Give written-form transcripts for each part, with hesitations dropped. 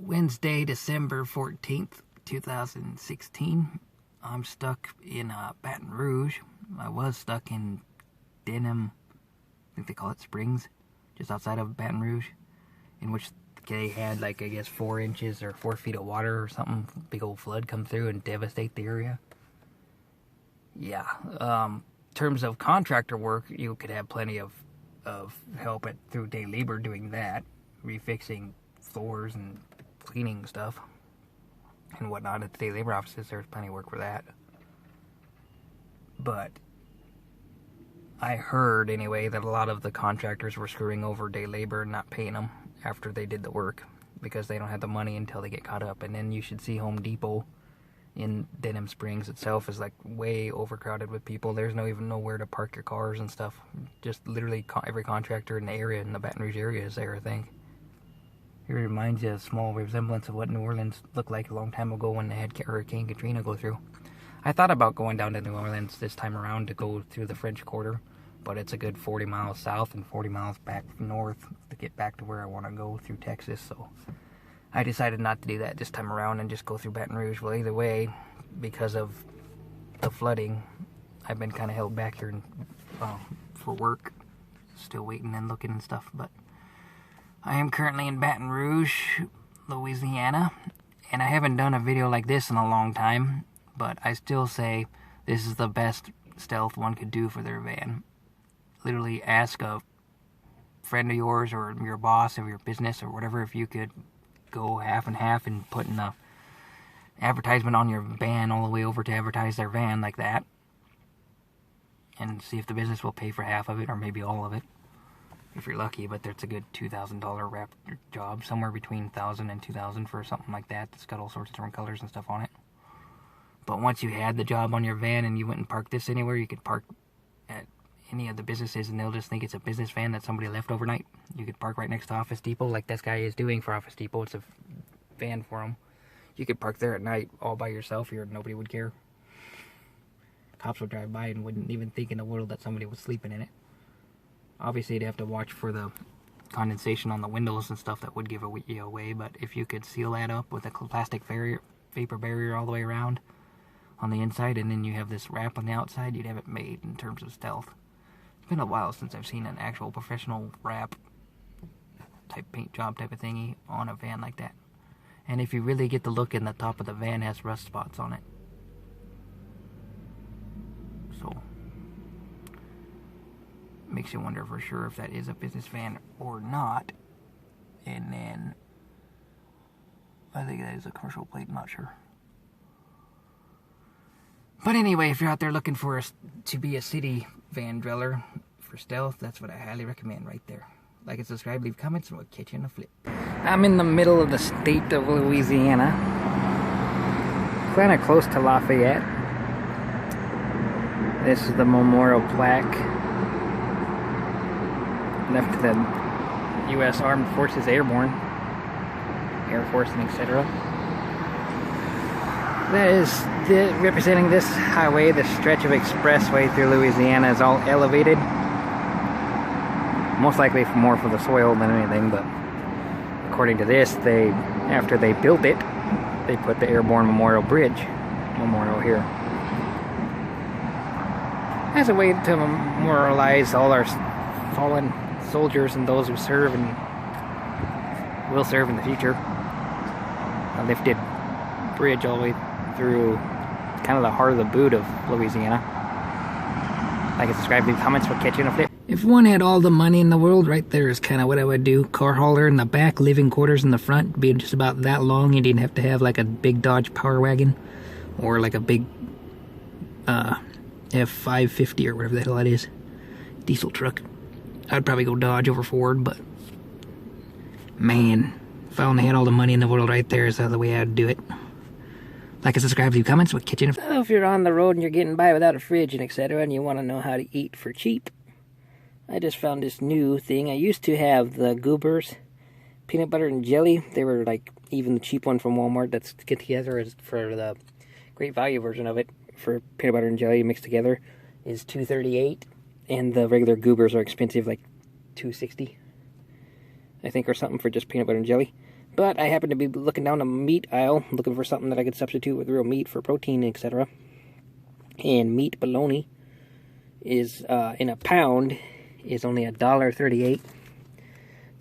Wednesday, December 14th, 2016. I'm stuck in Baton Rouge. I was stuck in Denham, I think they call it Springs, just outside of Baton Rouge, in which they had, like, I guess 4 inches or 4 feet of water or something, big old flood come through and devastate the area. Yeah, in terms of contractor work, you could have plenty of help through day labor doing that, refixing floors and cleaning stuff and whatnot at the day labor offices. There's plenty of work for that. But I heard, anyway, that a lot of the contractors were screwing over day labor and not paying them after they did the work because they don't have the money until they get caught up. And then you should see Home Depot in Denham Springs itself is like way overcrowded with people. There's even nowhere to park your cars and stuff. Just literally every contractor in the area, in the Baton Rouge area, is there, I think. It reminds you of a small resemblance of what New Orleans looked like a long time ago when they had Hurricane Katrina go through. I thought about going down to New Orleans this time around to go through the French Quarter, but it's a good 40 miles south and 40 miles back north to get back to where I want to go through Texas, so I decided not to do that this time around and just go through Baton Rouge. Well, either way, because of the flooding, I've been kind of held back here for work, still waiting and looking and stuff, but I am currently in Baton Rouge, Louisiana, and I haven't done a video like this in a long time, but I still say this is the best stealth one could do for their van. Literally ask a friend of yours or your boss or your business or whatever if you could go half and half and put in a advertisement on your van all the way over to advertise their van like that, and see if the business will pay for half of it or maybe all of it if you're lucky. But that's a good $2,000 wrap job, somewhere between $1,000 and $2,000 for something like that. That's got all sorts of different colors and stuff on it. But once you had the job on your van and you went and parked this anywhere, you could park at any of the businesses and they'll just think it's a business van that somebody left overnight. You could park right next to Office Depot like this guy is doing for Office Depot. It's a van for him. You could park there at night all by yourself here and nobody would care. Cops would drive by and wouldn't even think in the world that somebody was sleeping in it. Obviously, you'd have to watch for the condensation on the windows and stuff that would give you away, but if you could seal that up with a plastic vapor barrier all the way around on the inside, and then you have this wrap on the outside, you'd have it made in terms of stealth. It's been a while since I've seen an actual professional wrap type paint job type of thingy on a van like that. And if you really get the look in, the top of the van has rust spots on it. So makes you wonder for sure if that is a business van or not. And then I think that is a commercial plate, I'm not sure. But anyway, if you're out there looking for to be a city van driller for stealth, that's what I highly recommend right there. Like and subscribe, leave comments, and we'll catch you in a flip. I'm in the middle of the state of Louisiana, kind of close to Lafayette. This is the memorial plaque left to the U.S. Armed Forces Airborne, Air Force, and etc. That is representing this highway. The stretch of expressway through Louisiana is all elevated. Most likely more for the soil than anything, but according to this, after they built it, they put the Airborne Memorial Bridge memorial here as a way to memorialize all our fallen soldiers and those who serve and will serve in the future. A lifted bridge all the way through kind of the heart of the boot of Louisiana. Like and subscribe, leave comments, we'll catch you in a flip. If one had all the money in the world, right there is kind of what I would do. Car hauler in the back, living quarters in the front, being just about that long. You didn't have to have like a big Dodge Power Wagon or like a big F550 or whatever the hell that is. Diesel truck. I'd probably go Dodge over Ford, but man, if I only had all the money in the world right there, is that the way I'd do it. Like and subscribe, leave comments, we'll catch you in a flip. If you're on the road and you're getting by without a fridge and etc. and you want to know how to eat for cheap, I just found this new thing. I used to have the Goobers peanut butter and jelly. They were like even the cheap one from Walmart that's get together is for the great value version of it for peanut butter and jelly mixed together is $2.38, and the regular Goobers are expensive, like $2.60, I think, or something for just peanut butter and jelly. But I happened to be looking down the meat aisle, looking for something that I could substitute with real meat for protein, etc. And meat bologna is, in a pound, is only $1.38. So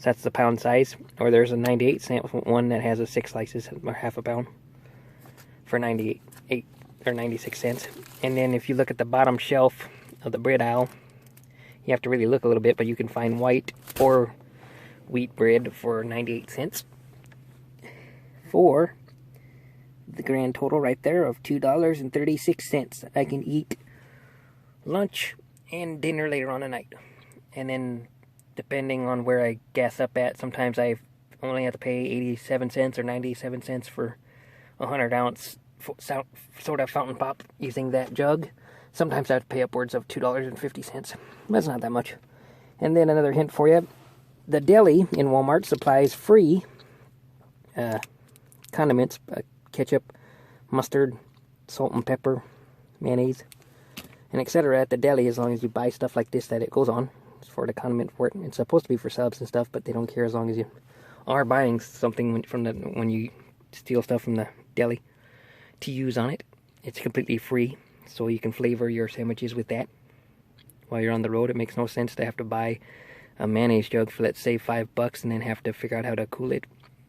that's the pound size. Or there's a 98-cent one that has a 6 slices, or half a pound, for 96 cents. And then if you look at the bottom shelf of the bread aisle, you have to really look a little bit, but you can find white or wheat bread for 98 cents. For the grand total right there of $2.36. I can eat lunch and dinner later on tonight. And then, depending on where I gas up at, sometimes I only have to pay 87 cents or 97 cents for a 100-ounce soda fountain pop using that jug. Sometimes I have to pay upwards of $2.50. That's not that much. And then another hint for you. The deli in Walmart supplies free condiments, ketchup, mustard, salt and pepper, mayonnaise, and etc. at the deli, as long as you buy stuff like this that it goes on. It's for the condiment for it. It's supposed to be for subs and stuff, but they don't care as long as you are buying something when you steal stuff from the deli to use on it. It's completely free, so you can flavor your sandwiches with that. While you're on the road, it makes no sense to have to buy a mayonnaise jug for, let's say, $5 and then have to figure out how to cool it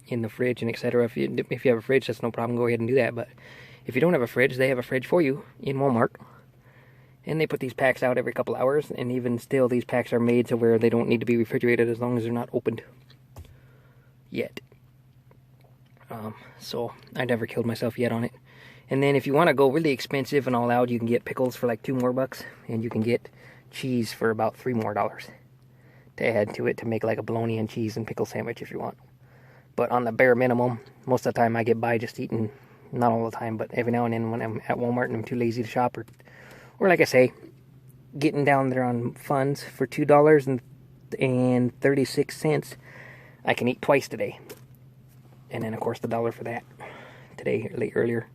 in the fridge and etc. If you have a fridge, that's no problem. Go ahead and do that. But if you don't have a fridge, they have a fridge for you in Walmart. And they put these packs out every couple hours, and even still, these packs are made to where they don't need to be refrigerated as long as they're not opened yet. So I never killed myself yet on it. And then if you want to go really expensive and all out, you can get pickles for like $2 more, and you can get cheese for about $3 more to add to it to make like a bologna and cheese and pickle sandwich if you want. But on the bare minimum, most of the time I get by just eating, not all the time, but every now and then when I'm at Walmart and I'm too lazy to shop, or like I say, getting down there on funds for $2.36, I can eat twice today. And then of course the $1 for that today, earlier.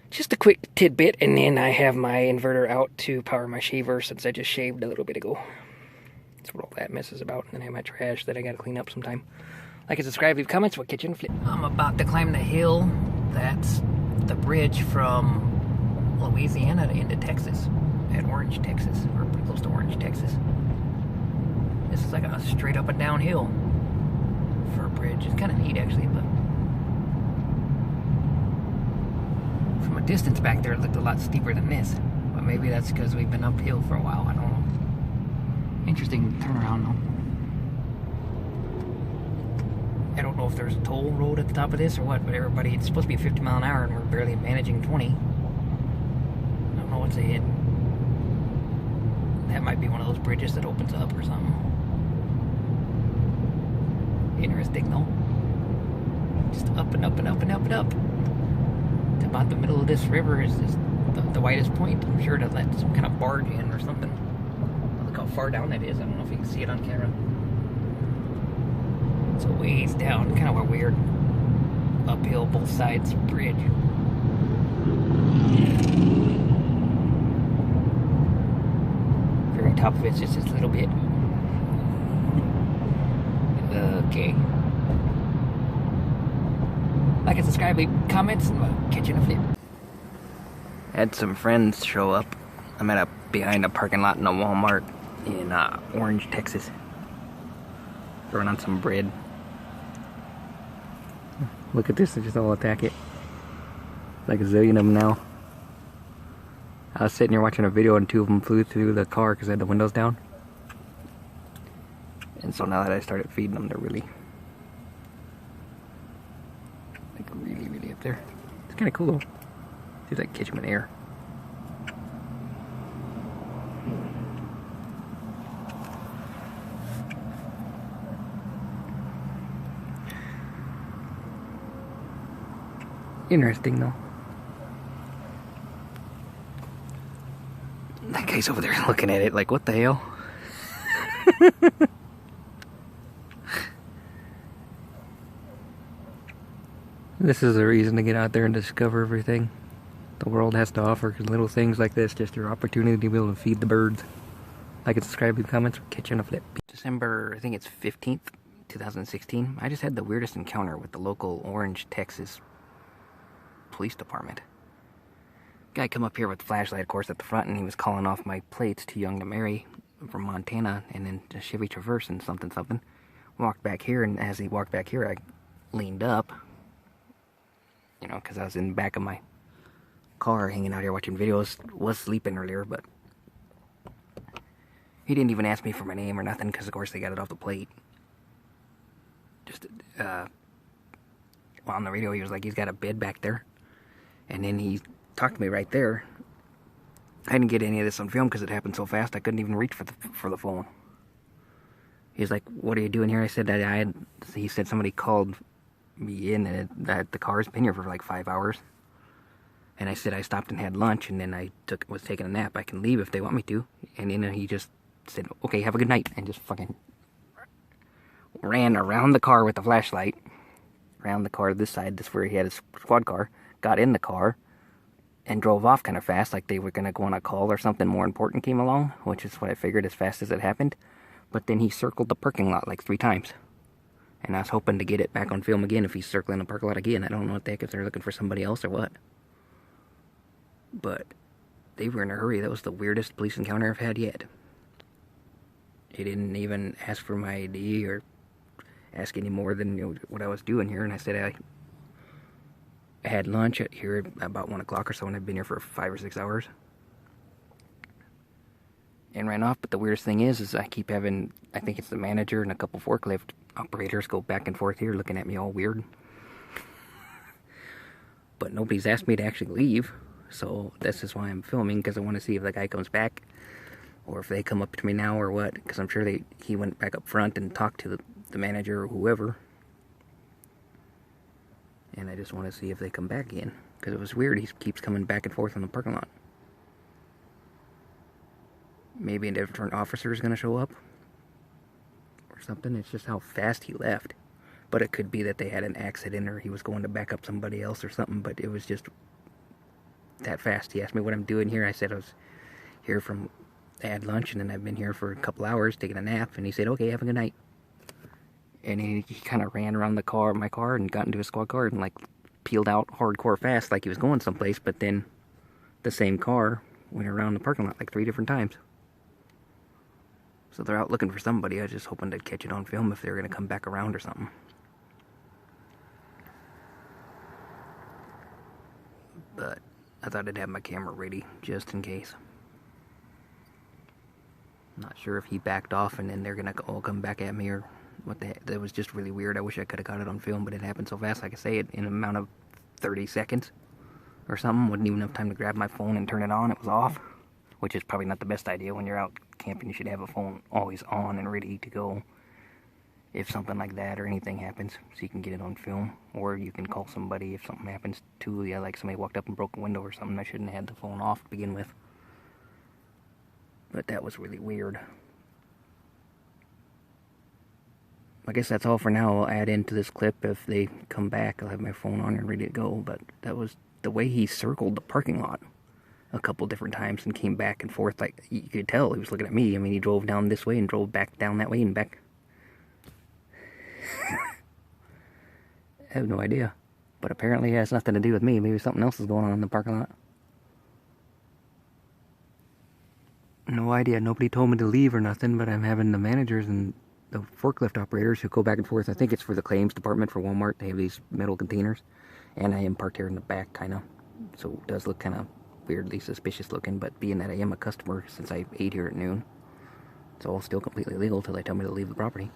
Just a quick tidbit, and then I have my inverter out to power my shaver since I just shaved a little bit ago. That's what all that mess is about. And I have my trash that I gotta clean up sometime. Like and subscribe, leave comments, what kitchen flip. I'm about to climb the hill. That's the bridge from Louisiana into Texas, at Orange, Texas, or pretty close to Orange, Texas. This is like a straight up and down hill for a bridge. It's kind of neat actually, but from a distance back there it looked a lot steeper than this. But maybe that's because we've been uphill for a while, I don't know. Interesting turnaround though. I don't know if there's a toll road at the top of this or what, but it's supposed to be 50 mile an hour and we're barely managing 20. I don't know what's ahead. That might be one of those bridges that opens up or something. Interesting though. Just up and up and up and up and up. To about the middle of this river is the widest point. I'm sure to let some kind of barge in or something. Look how far down that is. I don't know if you can see it on camera. It's a ways down, kind of a weird uphill both sides bridge. Very top of it's just this little bit. Okay. Like and subscribe, leave comments, and we'll catch you in a flip. Had some friends show up. I'm behind a parking lot in a Walmart in Orange, Texas. Throwing on some bread. Look at this, they just all attack it. Like a zillion of them now. I was sitting here watching a video and 2 of them flew through the car because I had the windows down. And so now that I started feeding them, they're really up there. It's kind of cool though. See if I can catch them in air. Interesting though. That guy's over there looking at it like, what the hell? This is a reason to get out there and discover everything the world has to offer, because little things like this, just your opportunity to be able to feed the birds. Like and subscribe, leave comments, we'll catch you on a flip. December, I think it's 15th, 2016, I just had the weirdest encounter with the local Orange, Texas police department. Guy come up here with the flashlight, of course, at the front, and he was calling off my plates, Too Young to Marry, from Montana, and then a Chevy Traverse and something. Walked back here, and as he walked back here, I leaned up, you know, because I was in the back of my car hanging out here watching videos. Was sleeping earlier, but he didn't even ask me for my name or nothing, because of course they got it off the plate. Just, on the radio, he was like, he's got a bid back there. And then he talked to me right there. I didn't get any of this on film because it happened so fast I couldn't even reach for the phone. He's like, what are you doing here? I said that he said somebody called me in and that the car's been here for like 5 hours. And I said I stopped and had lunch, and then I was taking a nap. I can leave if they want me to. And then he just said, okay, have a good night, and just fucking ran around the car with the flashlight. Around the car to this side, this is where he had his squad car, got in the car, and drove off kind of fast, like they were going to go on a call or something more important came along, which is what I figured as fast as it happened. But then he circled the parking lot like 3 times. And I was hoping to get it back on film again if he's circling the parking lot again. I don't know what the heck, if they're looking for somebody else or what. But they were in a hurry. That was the weirdest police encounter I've had yet. He didn't even ask for my ID or ask any more than, you know, what I was doing here. And I said I had lunch here at about 1 o'clock or so, and I've been here for 5 or 6 hours. And ran off. But the weirdest thing is I keep having, I think it's the manager and a couple forklift operators go back and forth here looking at me all weird. But nobody's asked me to actually leave. So this is why I'm filming, because I want to see if the guy comes back, or if they come up to me now or what, because I'm sure he went back up front and talked to the manager or whoever. And I just want to see if they come back in, because it was weird. He keeps coming back and forth in the parking lot. Maybe a different officer is going to show up or something. It's just how fast he left. But it could be that they had an accident, or he was going to back up somebody else or something. But it was just that fast. He asked me what I'm doing here. I said I was here I had lunch, and then I've been here for a couple hours taking a nap. And he said, okay, have a good night. And he kind of ran around my car, and got into his squad car and like peeled out hardcore fast, like he was going someplace. But then the same car went around the parking lot like 3 different times. So they're out looking for somebody. I was just hoping to catch it on film if they were going to come back around or something. But I thought I'd have my camera ready just in case. I'm not sure if he backed off and then they're going to all come back at me, or what the heck. That was just really weird. I wish I could have got it on film, but it happened so fast. Like I say, in an amount of 30 seconds or something. Wouldn't even have time to grab my phone and turn it on. It was off, which is probably not the best idea. When you're out camping, you should have a phone always on and ready to go if something like that or anything happens, so you can get it on film. Or you can call somebody if something happens to you, like somebody walked up and broke a window or something. I shouldn't have had the phone off to begin with. But that was really weird. I guess that's all for now. I'll add into this clip if they come back. I'll have my phone on and ready to go. But that was the way he circled the parking lot a couple different times and came back and forth. Like, you could tell he was looking at me. I mean, he drove down this way and drove back down that way and back. I have no idea. But apparently it has nothing to do with me. Maybe something else is going on in the parking lot. No idea. Nobody told me to leave or nothing, but I'm having the managers and the forklift operators who go back and forth. I think it's for the claims department for Walmart. They have these metal containers. And I am parked here in the back, kind of. So it does look kind of weirdly suspicious looking, but being that I am a customer since I ate here at noon, it's all still completely legal till they tell me to leave the property.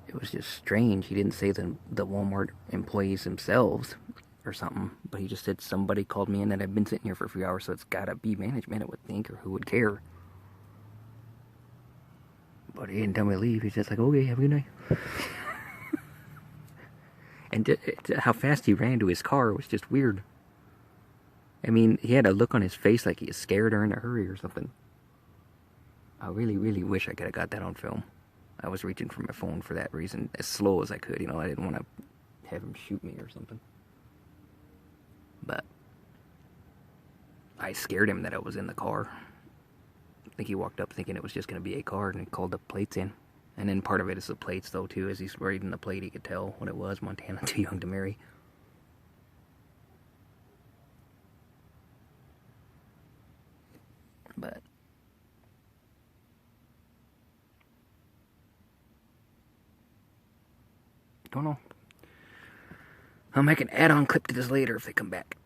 It was just strange. He didn't say the Walmart employees themselves or something, but he just said somebody called me in that I've been sitting here for a few hours, so it's gotta be management, I would think, or who would care. But he didn't tell me to leave. He's just like, okay, have a good night. And how fast he ran to his car was just weird. I mean, he had a look on his face like he was scared or in a hurry or something. I really, really wish I could have got that on film. I was reaching for my phone for that reason, as slow as I could. You know, I didn't want to have him shoot me or something. But I scared him that I was in the car. I think he walked up thinking it was just going to be a car and he called the plates in. And then part of it is the plates, though, too. As he's reading the plate, he could tell what it was. Montana, too young to marry. But don't know. I'll make an add-on clip to this later if they come back.